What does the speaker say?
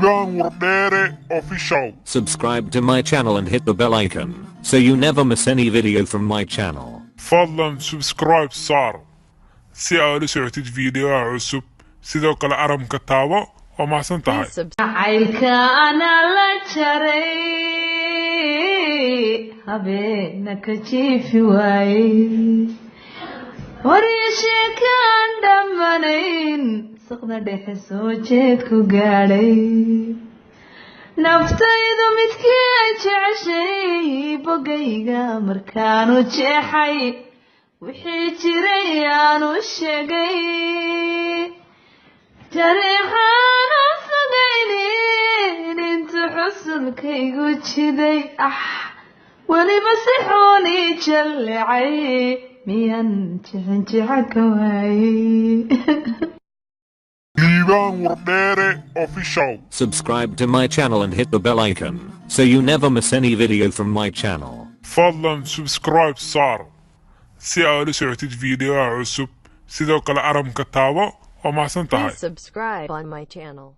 shidan official. Subscribe to my channel and hit the bell icon so you never miss any video from my channel. فضلا سبسكرايب صار si aad u socotid fiidiyoha cusub sidoo kale aramka taabo oo mahadsan tahay. Jacaylka ana la jaray habeena ka jiifi waayey wareesheekaan dhammanayn saqda dhexe soo jeed ku gaadhay naftaydu midkii ay jeceshay bogayga markaanu jeexay wixii jiray aanu sheegay tareexaanu sugaynin intu xusulkaygu jiday weliba si xuuni jallecay miyan jixinjixa ka waayey. Official. Subscribe to my channel and hit the bell icon so you never miss any video from my channel. فضلا سبسكرايب صار si aad u socotid fiidiyoha cusub sidoo kale aramka taabo oo mahadsan tahay. Subscribe on my channel.